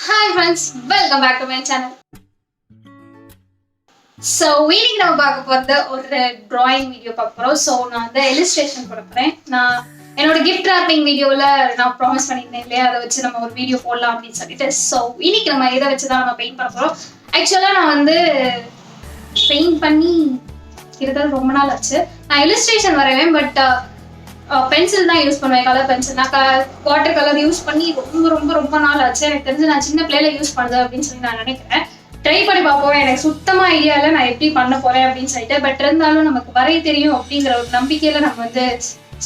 Hi friends, welcome back to my channel. So, இன்னைக்கு நம்ம பார்க்க போறது ஒரு drawing வீடியோ பார்க்க போறோம். ஸோ நான் வந்து illustration கொடுக்குறேன். நான் என்னோட gift wrapping வீடியோவில் நான் ப்ராமிஸ் பண்ணியிருந்தேன் இல்லையா, அதை வச்சு நம்ம ஒரு வீடியோ போடலாம் அப்படின்னு சொல்லிட்டு. ஸோ இன்னைக்கு நம்ம இதை வச்சு தான் நம்ம பெயிண்ட் பண்ண போகிறோம். ஆக்சுவலாக நான் வந்து பெயிண்ட் பண்ணி இருக்கிறது ரொம்ப நாள் ஆச்சு. நான் illustration வரைவேன், பட் பென்சில் தான் யூஸ் பண்ணுவேன், கலர் பென்சில். நான் வாட்டர் கலர் யூஸ் பண்ணி ரொம்ப ரொம்ப ரொம்ப நாள் ஆச்சு. எனக்கு தெரிஞ்சு நான் சின்ன பிள்ளையில யூஸ் பண்ணுது அப்படின்னு சொல்லி நான் நினைக்கிறேன். ட்ரை பண்ணி பார்ப்போம். எனக்கு சுத்தமா ஐடியா இல்லை நான் எப்படி பண்ண போறேன் அப்படின்னு சொல்லிட்டு. பட் இருந்தாலும் நமக்கு வரைய தெரியும் அப்படிங்கிற ஒரு நம்பிக்கையில நம்ம வந்து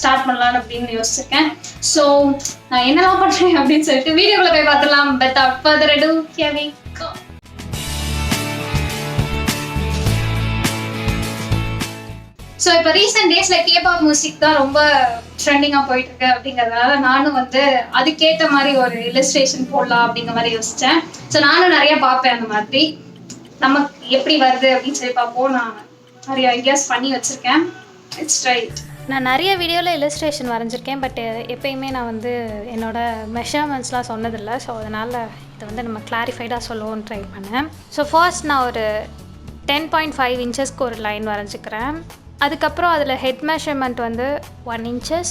ஸ்டார்ட் பண்ணலாம் அப்படின்னு யோசிச்சிருக்கேன். ஸோ நான் என்னெல்லாம் பண்றேன் அப்படின்னு சொல்லிட்டு வீடியோக்குள்ள போய் பார்த்துலாம். But further ado, here we go. So இப்போ ரீசெண்ட் டேஸ்ல கேபாப் மியூசிக் தான் ரொம்ப ட்ரெண்டிங்காக போயிட்டு இருக்கு அப்படிங்கிறதுனால நானும் வந்து அதுக்கேற்ற மாதிரி ஒரு இல்லஸ்ட்ரேஷன் போடலாம் அப்படிங்கிற மாதிரி யோசிச்சேன். ஸோ நானும் நிறைய பார்ப்பேன் அந்த மாதிரி. நமக்கு எப்படி வருது அப்படின்னு சொல்லி பார்ப்போம். நான் நிறைய ஐடியாஸ் பண்ணி வச்சிருக்கேன். It's right. நான் நிறைய வீடியோவில் இல்லஸ்ட்ரேஷன் வரைஞ்சிருக்கேன். பட் எப்பயுமே நான் வந்து என்னோடய மெஷர்மெண்ட்ஸ்லாம் சொன்னதில்லை. ஸோ அதனால் இதை வந்து நம்ம கிளாரிஃபைடாக சொல்லுவோன்னு ட்ரை பண்ணேன். ஸோ ஃபர்ஸ்ட் நான் ஒரு 10.5 இன்ச்சஸ்க்கு ஒரு லைன் வரைஞ்சிக்கிறேன். அதுக்கப்புறம் அதில் ஹெட் மெஷர்மெண்ட் வந்து 1 inches,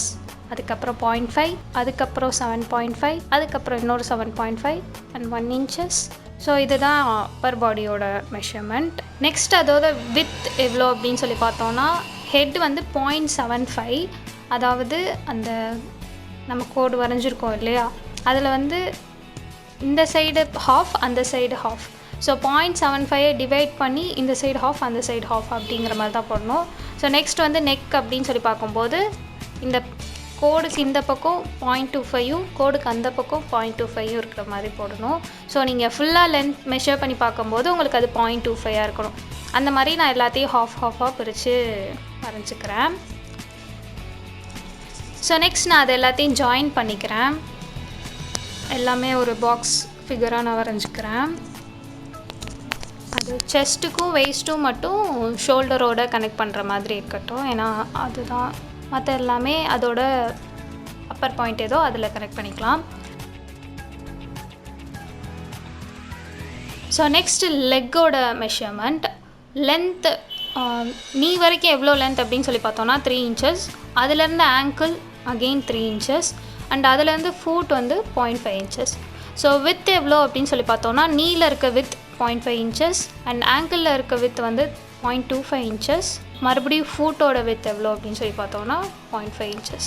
அதுக்கப்புறம் 0.5, அதுக்கப்புறம் 7.5, அதுக்கப்புறம் இன்னொரு 7.5 அண்ட் 1 inches. ஸோ இதுதான் அப்பர் பாடியோட மெஷர்மெண்ட். நெக்ஸ்ட் அதோட வித் எவ்வளோ அப்படின்னு சொல்லி பார்த்தோன்னா ஹெட் வந்து 0.75, அதாவது அந்த நம்ம கோடு வரைஞ்சிருக்கோம் இல்லையா, அதில் வந்து இந்த சைடு ஹாஃப் அந்த சைடு ஹாஃப். ஸோ 0.75 டிவைட் பண்ணி இந்த சைடு ஹாஃப் அந்த சைடு ஹாஃப் அப்படிங்கிற மாதிரி தான் போடணும். ஸோ நெக்ஸ்ட் வந்து நெக் அப்படின்னு சொல்லி பார்க்கும்போது இந்த கோடுக்கு இந்த பக்கம் 0.25, கோடுக்கு அந்த பக்கம் 0.25 இருக்கிற மாதிரி போடணும். ஸோ நீங்கள் ஃபுல்லாக லென்த் மெஷர் பண்ணி பார்க்கும்போது உங்களுக்கு அது 0.25 இருக்கணும். அந்த மாதிரி நான் எல்லாத்தையும் ஹாஃபாக பிரித்து வரைஞ்சிக்கிறேன். ஸோ நெக்ஸ்ட் நான் அது எல்லாத்தையும் ஜாயின் பண்ணிக்கிறேன். எல்லாமே ஒரு பாக்ஸ் ஃபிகராக நான் வரைஞ்சிக்கிறேன். அது செஸ்ட்டுக்கும் வெயிஸ்ட்டும் மட்டும் ஷோல்டரோட கனெக்ட் பண்ணுற மாதிரி இருக்கட்டும். ஏன்னா அதுதான், மற்ற எல்லாமே அதோட அப்பர் பாயிண்ட் ஏதோ அதில் கனெக்ட் பண்ணிக்கலாம். ஸோ நெக்ஸ்ட் லெக்கோட மெஷர்மெண்ட். லென்த் நீ வரைக்கும் எவ்வளோ லென்த் அப்படின்னு சொல்லி பார்த்தோன்னா 3 inches. அதுலேருந்து ஆங்கிள் அகெயின் 3 inches அண்ட் அதுலேருந்து ஃபூட் வந்து 0.5 inches. ஸோ வித் எவ்வளோ அப்படின்னு சொல்லி பார்த்தோன்னா நீல இருக்க வித் 0.5 inches அண்ட் ஆங்கிளில் இருக்க வித் வந்து 0.25 inches. மறுபடியும் ஃபூட்டோட வித் எவ்வளோ அப்படின்னு சொல்லி பார்த்தோன்னா 0.5 inches.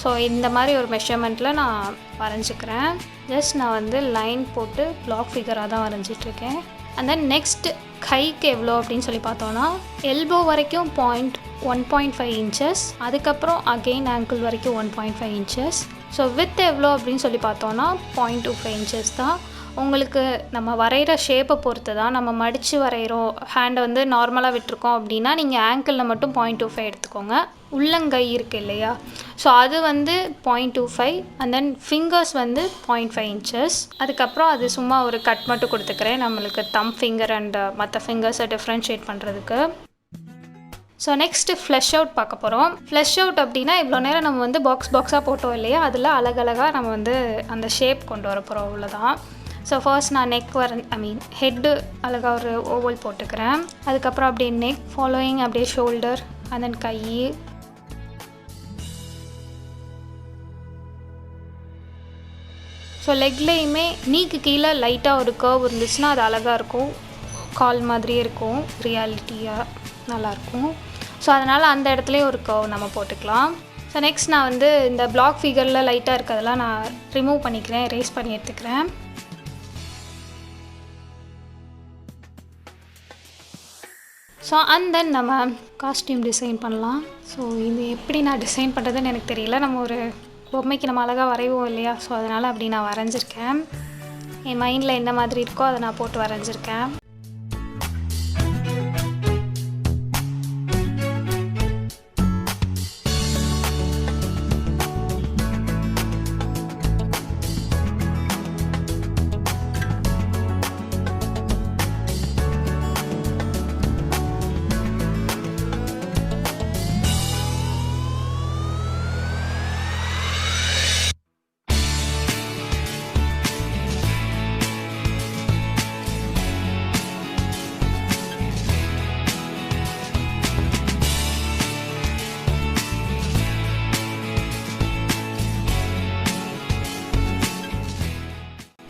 ஸோ இந்த மாதிரி ஒரு மெஷர்மெண்ட்டில் நான் வரைஞ்சிக்கிறேன். ஜஸ்ட் நான் வந்து லைன் போட்டு பிளாக் ஃபிகராக தான் வரைஞ்சிட்ருக்கேன். அண்ட் தென் நெக்ஸ்ட் கைக்கு எவ்வளோ அப்படின்னு சொல்லி பார்த்தோன்னா எல்போ வரைக்கும் 1.5 inches, அதுக்கப்புறம் அகெயின் ஆங்கிள் வரைக்கும் 1.5 inches. ஸோ வித் எவ்வளோ அப்படின்னு சொல்லி பார்த்தோன்னா 0.25 inches தான். உங்களுக்கு நம்ம வரைகிற ஷேப்பை பொறுத்து தான். நம்ம மடித்து வரைகிறோம், ஹேண்டை வந்து நார்மலாக விட்டுருக்கோம் அப்படின்னா நீங்கள் ஆங்கிளில் மட்டும் 0.25 எடுத்துக்கோங்க. உள்ளங்கை இருக்குது இல்லையா, ஸோ அது வந்து 0.25 அண்ட் தென் ஃபிங்கர்ஸ் வந்து 0.5 inches. அதுக்கப்புறம் அது சும்மா ஒரு கட் மட்டும் கொடுத்துக்கிறேன் நம்மளுக்கு தம் ஃபிங்கர் அண்ட் மற்ற ஃபிங்கர்ஸை டிஃப்ரென்ஷியேட் பண்ணுறதுக்கு. ஸோ நெக்ஸ்ட்டு ஃப்ளஷ் அவுட் பார்க்க போகிறோம். ஃப்ளஷ் அவுட் அப்படின்னா இவ்வளோ நேரம் நம்ம வந்து பாக்ஸாக போட்டோம் இல்லையா, அதில் அழகழகாக நம்ம வந்து அந்த ஷேப் கொண்டு வர போகிறோம், அவ்வளோதான். ஸோ ஃபர்ஸ்ட் நான் நெக் ஹெட்டு அழகாக ஒரு ஓவல் போட்டுக்கிறேன். அதுக்கப்புறம் அப்படியே நெக் ஃபாலோயிங் அப்படியே ஷோல்டர் அண்ட் தென் கை. ஸோ லெக்லேயுமே நீக்கு கீழே லைட்டாக ஒரு கர்வ் இருந்துச்சுன்னா அது அழகாக இருக்கும், கால் மாதிரியே இருக்கும், ரியாலிட்டியாக நல்லாயிருக்கும். ஸோ அதனால் அந்த இடத்துலையே ஒரு கர்வ் நம்ம போட்டுக்கலாம். ஸோ நெக்ஸ்ட் நான் வந்து இந்த பிளாக் ஃபிகரில் லைட்டாக இருக்கிறதெல்லாம் நான் ரிமூவ் பண்ணிக்கிறேன், எரேஸ் பண்ணி எடுத்துக்கிறேன். ஸோ அண்ட் தென் நம்ம காஸ்டியூம் டிசைன் பண்ணலாம். ஸோ இது எப்படி நான் டிசைன் பண்ணுறதுன்னு எனக்கு தெரியல. நம்ம ஒரு பொம்மைக்கு நம்ம அழகாக வரைவோம் இல்லையா, ஸோ அதனால் அப்படி நான் வரைஞ்சிருக்கேன். என் மைண்டில் என்ன மாதிரி இருக்கோ அதை நான் போட்டு வரைஞ்சிருக்கேன்.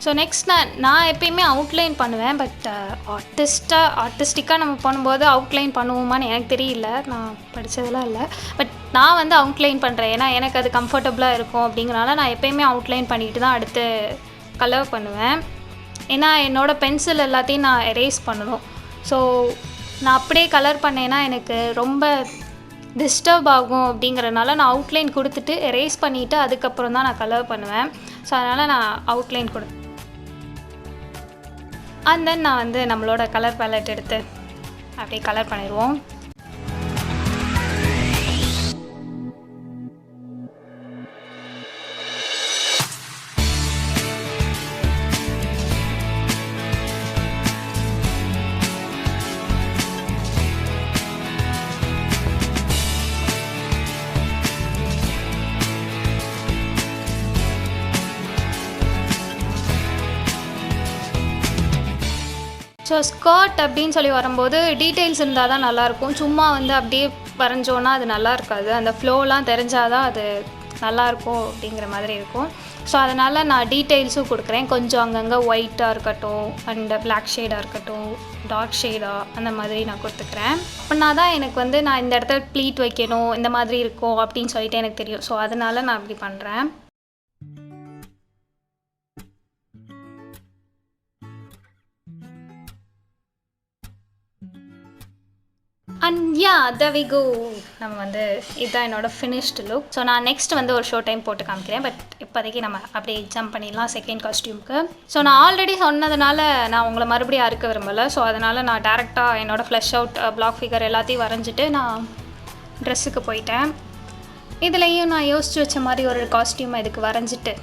ஸோ நெக்ஸ்ட் நான் எப்பயுமே அவுட்லைன் பண்ணுவேன். பட் ஆர்டிஸ்டிக்காக நம்ம பண்ணும்போது அவுட்லைன் பண்ணுவோமான்னு எனக்கு தெரியல, நான் படித்ததெல்லாம் இல்லை. பட் நான் வந்து அவுட்லைன் பண்ணுறேன், ஏன்னா எனக்கு அது கம்ஃபர்டபுளாக இருக்கும். அப்படிங்கிறனால நான் எப்பயுமே அவுட்லைன் பண்ணிட்டு தான் அடுத்து கலர் பண்ணுவேன். ஏன்னா என்னோடய பென்சில் எல்லாத்தையும் நான் எரேஸ் பண்ணணும். ஸோ நான் அப்படியே கலர் பண்ணேன்னா எனக்கு ரொம்ப டிஸ்டர்ப் ஆகும். அப்படிங்கிறனால நான் அவுட்லைன் கொடுத்துட்டு எரேஸ் பண்ணிவிட்டு அதுக்கப்புறம் தான் நான் கலர் பண்ணுவேன். ஸோ அதனால் நான் அவுட்லைன் கொடுத்தேன். அண்ட் தென் நான் வந்து நம்மளோட கலர் பேலட் எடுத்து அப்படியே கலர் பண்ணிடுவோம். ஸோ ஸ்கர்ட் அப்படின்னு சொல்லி வரும்போது டீட்டெயில்ஸ் இருந்தால் தான் நல்லாயிருக்கும். சும்மா வந்து அப்படியே வரைஞ்சோன்னா அது நல்லா இருக்காது. அந்த ஃப்ளோலாம் தெரிஞ்சால் தான் அது நல்லாயிருக்கும் அப்படிங்கிற மாதிரி இருக்கும். ஸோ அதனால் நான் டீட்டெயில்ஸும் கொடுக்குறேன். கொஞ்சம் அங்கங்கே ஒயிட்டாக இருக்கட்டும், அண்ட் பிளாக் ஷேடாக இருக்கட்டும், டார்க் ஷேடாக அந்த மாதிரி நான் கொடுத்துக்கிறேன். அப்படின்னா தான் எனக்கு வந்து நான் இந்த இடத்துல ப்ளீட் வைக்கணும், இந்த மாதிரி இருக்கும் அப்படின்னு சொல்லிட்டு எனக்கு தெரியும். ஸோ அதனால் நான் அப்படி பண்ணுறேன். And yeah there we go. நம்ம வந்து இதுதான் என்னோடய ஃபினிஷ்டு லுக். ஸோ நான் நெக்ஸ்ட் வந்து ஒரு ஷோ டைம் போட்டு காமிக்கிறேன். பட் இப்போதைக்கு நம்ம அப்படியே ஜம்ப் பண்ணிடலாம் செகண்ட் காஸ்டியூமுக்கு. ஸோ நான் ஆல்ரெடி சொன்னதுனால நான் உங்களை மறுபடியும் அறுக்க விரும்பலை. ஸோ அதனால் நான் டேரெக்டாக என்னோடய ஃப்ளஷ் அவுட் பிளாக் ஃபிகர் எல்லாத்தையும் வரைஞ்சிட்டு நான் ட்ரெஸ்ஸுக்கு போயிட்டேன். இதுலேயும் நான் யோசிச்சு வச்ச மாதிரி ஒரு காஸ்டியூமை இதுக்கு வரைஞ்சிட்டு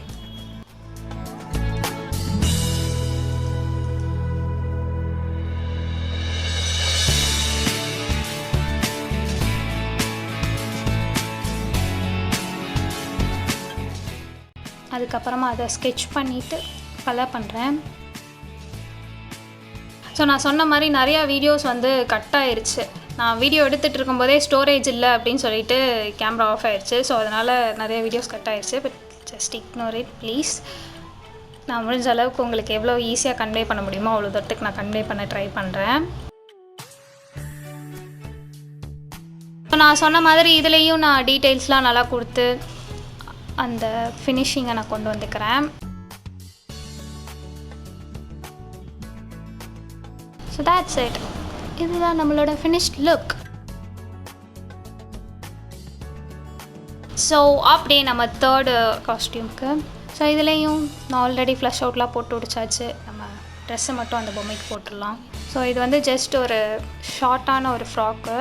அதுக்கப்புறமா அதை ஸ்கெட்ச் பண்ணிவிட்டு கலர் பண்ணுறேன். ஸோ நான் சொன்ன மாதிரி நிறையா வீடியோஸ் வந்து கட் ஆயிடுச்சு. நான் வீடியோ எடுத்துகிட்டு இருக்கும்போதே ஸ்டோரேஜ் இல்லை அப்படின்னு சொல்லிட்டு கேமரா ஆஃப் ஆயிடுச்சு. ஸோ அதனால் நிறைய வீடியோஸ் கட் ஆயிடுச்சு. But just ignore it please. நான் முடிஞ்ச அளவுக்கு உங்களுக்கு எவ்வளோ ஈஸியாக கன்வே பண்ண முடியுமோ அவ்வளோ தூரத்துக்கு நான் கன்வே பண்ண ட்ரை பண்ணுறேன். ஸோ நான் சொன்ன மாதிரி இதுலேயும் நான் டீட்டெயில்ஸ்லாம் நல்லா கொடுத்து அந்த ஃபினிஷிங்கை நான் கொண்டு வந்துக்கிறேன். So that's it. இதுதான் நம்மளோட ஃபினிஷ்ட் லுக். ஸோ அப்படியே நம்ம தேர்டு காஸ்டியூம்க்கு. ஸோ இதுலேயும் நான் ஆல்ரெடி ஃப்ளஷ் அவுட்லாம் போட்டு விடிச்சாச்சு. நம்ம ட்ரெஸ்ஸை மட்டும் அந்த பொம்மைக்கு போட்டுடலாம். ஸோ இது வந்து ஜஸ்ட் ஒரு ஷார்ட்டான ஒரு ஃப்ராக்கு.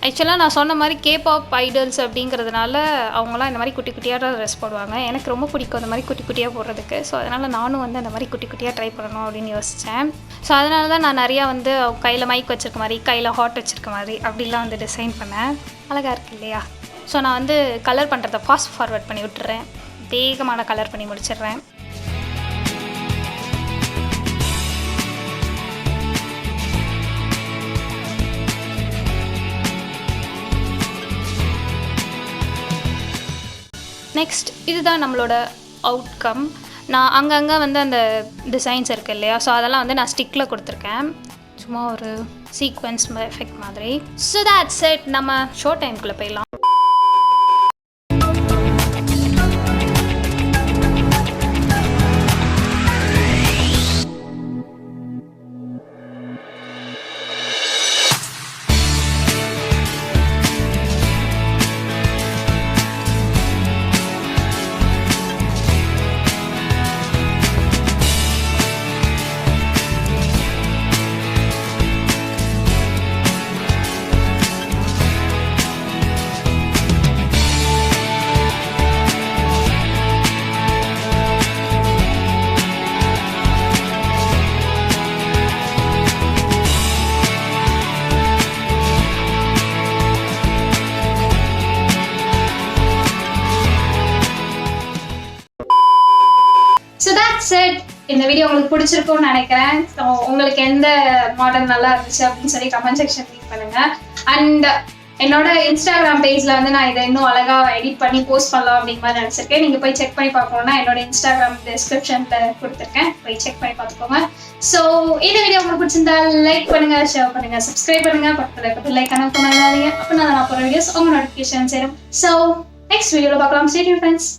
ஆக்சுவலாக நான் சொன்ன மாதிரி கேபாப் ஐடல்ஸ் அப்படிங்கிறதுனால அவங்களாம் இந்த மாதிரி குட்டி குட்டியாக தான் ட்ரெஸ் போடுவாங்க. எனக்கு ரொம்ப பிடிக்கும் அந்த மாதிரி குட்டி குட்டியாக போடுறதுக்கு. ஸோ அதனால் நானும் வந்து அந்த மாதிரி குட்டி குட்டியாக ட்ரை பண்ணணும் அப்படின்னு யோசித்தேன். ஸோ அதனால தான் நான் நிறையா வந்து கையில் மைக் வச்சுருக்க மாதிரி, கையில் ஹாட் வச்சுருக்க மாதிரி அப்படிலாம் வந்து டிசைன் பண்ணேன். அழகாக இருக்குது இல்லையா? ஸோ நான் வந்து கலர் பண்ணுறதை ஃபாஸ்ட் ஃபார்வர்ட் பண்ணி விட்டுறேன். வேகமான கலர் பண்ணி முடிச்சிடுறேன். நெக்ஸ்ட் இதுதான் நம்மளோட அவுட்கம். நான் அங்கங்கே வந்து அந்த டிசைன்ஸ் இருக்குது இல்லையா, ஸோ அதெல்லாம் வந்து நான் ஸ்டிக்கில் கொடுத்துருக்கேன். சும்மா ஒரு சீக்வென்ஸ் எஃபெக்ட் மாதிரி. So that's it. நம்ம ஷோ டைம்குள்ளே போயிடலாம். இந்த வீடியோ உங்களுக்கு பிடிச்சிருக்கும்னு நினைக்கிறேன். ஸோ உங்களுக்கு எந்த மாடல் நல்லா இருந்துச்சு அப்படின்னு சொல்லி கமெண்ட் செக்ஷன் லீவ் பண்ணுங்க. அண்ட் என்னோட இன்ஸ்டாகிராம் பேஜ்ல வந்து நான் இதை இன்னும் அழகா எடிட் பண்ணி போஸ்ட் பண்ணலாம் அப்படிங்கிற மாதிரி நினைச்சிருக்கேன். நீங்க போய் செக் பண்ணி பார்க்கணும்னா என்னோட இன்ஸ்டாகிராம் டிஸ்கிரிப்ஷன்ல கொடுத்துருக்கேன், போய் செக் பண்ணி பார்த்துக்கோங்க. ஸோ இந்த வீடியோ உங்களுக்கு பிடிச்சிருந்தா லைக் பண்ணுங்க, ஷேர் பண்ணுங்க, சப்ஸ்கிரைப் பண்ணுங்க, பக்கத்தில் இருக்க லைக் பண்ணாதீங்க. அப்போ நான் போகிற வீடியோஸ் உங்க நோட்டிஃபிகேஷன் சேரும். ஸோ நெக்ஸ்ட் வீடியோவில் பார்க்கலாம். Stay tune friends.